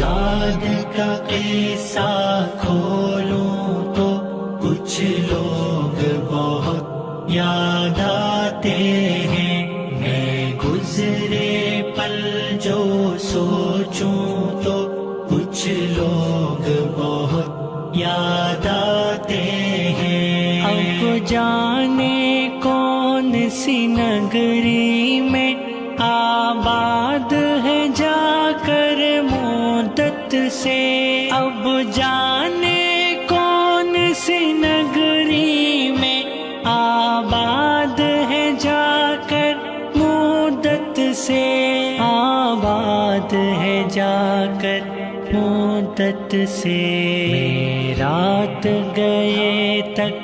یاد کا قصہ کھولوں تو کچھ لوگ بہت یاد آتے ہیں، میں گزرے پل جو سوچوں تو کچھ لوگ بہت یاد آتے ہیں۔ اب جانے کون سی نگری میں آباد ہے جا کر مدت سے، اب جانے کون سی نگری میں آباد ہے جا کر مدت سے، آباد ہے جا کر مدت سے۔ میں رات گئے تک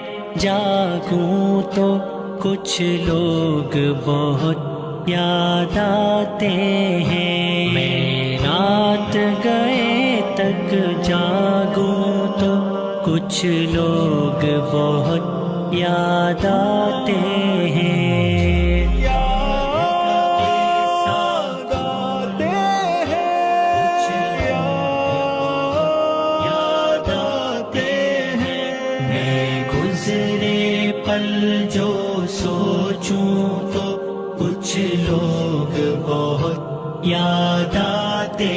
جاگوں تو کچھ لوگ بہت یاد آتے ہیں، میں رات گئے تک جاگوں تو کچھ لوگ بہت یاد آتے ہیں۔ گزرے پل جو سوچوں تو کچھ لوگ بہت یاد آتے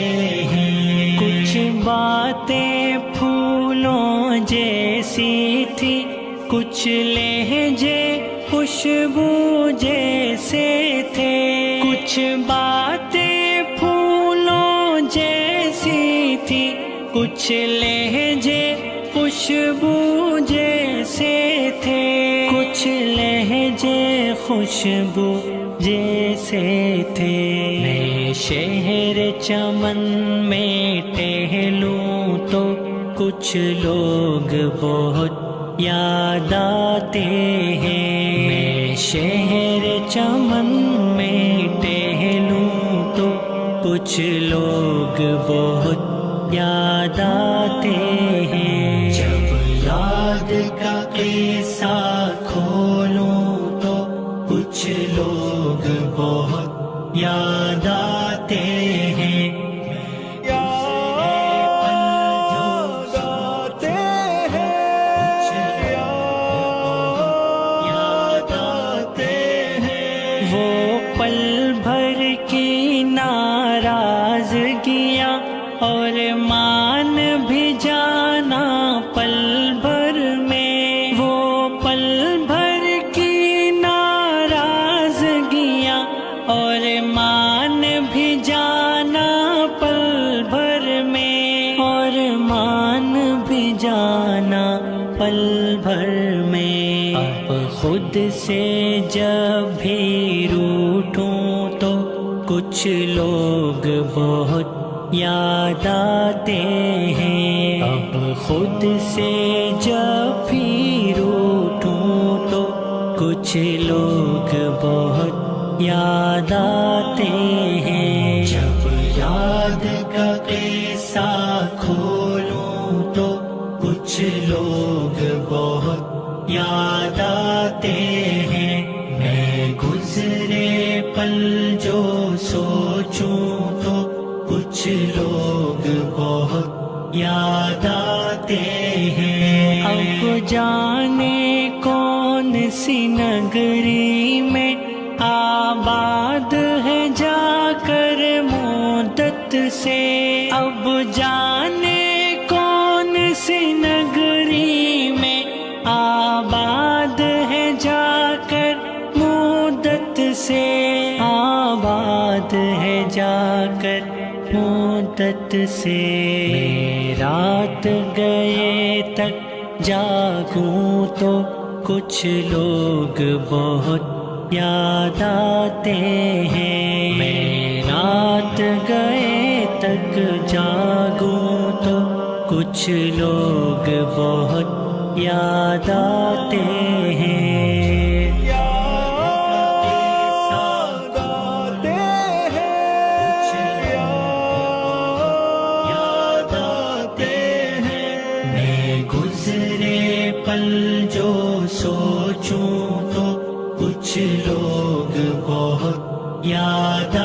ہیں۔ کچھ باتیں پھولوں جیسی تھی، کچھ لہجے خوشبو جیسے تھے، کچھ باتیں پھولوں جیسی تھی، کچھ لہجے خوشبو جیسے تھے، کچھ لہجے خوشبو جیسے تھے۔ میں شہر چمن میں ٹہلوں تو کچھ لوگ بہت یاد آتے ہیں، میں شہر چمن میں ٹہلوں تو کچھ لوگ بہت یاد آتے ہیں۔ جب یاد کا قصہ کھولوں تو کچھ لوگ بہت یاد آتے ہیں، وہ پل بھر کی ناراضگیاں اور مان بھی جانا پل بھر میں، وہ پل بھر کی ناراضگیاں اور مان بھی جانا پل بھر میں، اور مان بھی جانا پل بھر میں۔ اب خود سے جب بھی روٹھوں تو کچھ لوگ بہت یاد آتے ہیں، اب خود سے جب بھی روٹھوں تو کچھ لوگ بہت یاد آتے ہیں۔ جب یاد کا قصہ کھولوں تو کچھ لوگ بہت یاد آتے ہیں، میں گزرے پل جو سوچوں تو کچھ لوگ بہت یاد آتے ہیں۔ اب جانے کون سی نگری میں آباد ہے جا کر مدت سے، اب جانے کون سی نگری میں آباد ہے جا کر مدت سے، آباد ہے جا کر مدت سے۔ میں رات گئے تک جاگوں تو کچھ لوگ بہت یاد آتے ہیں، میں رات گئے تک جاگوں تو کچھ لوگ بہت یاد آتے ہیں۔ گزرے پل جو سوچوں تو کچھ لوگ بہت یاد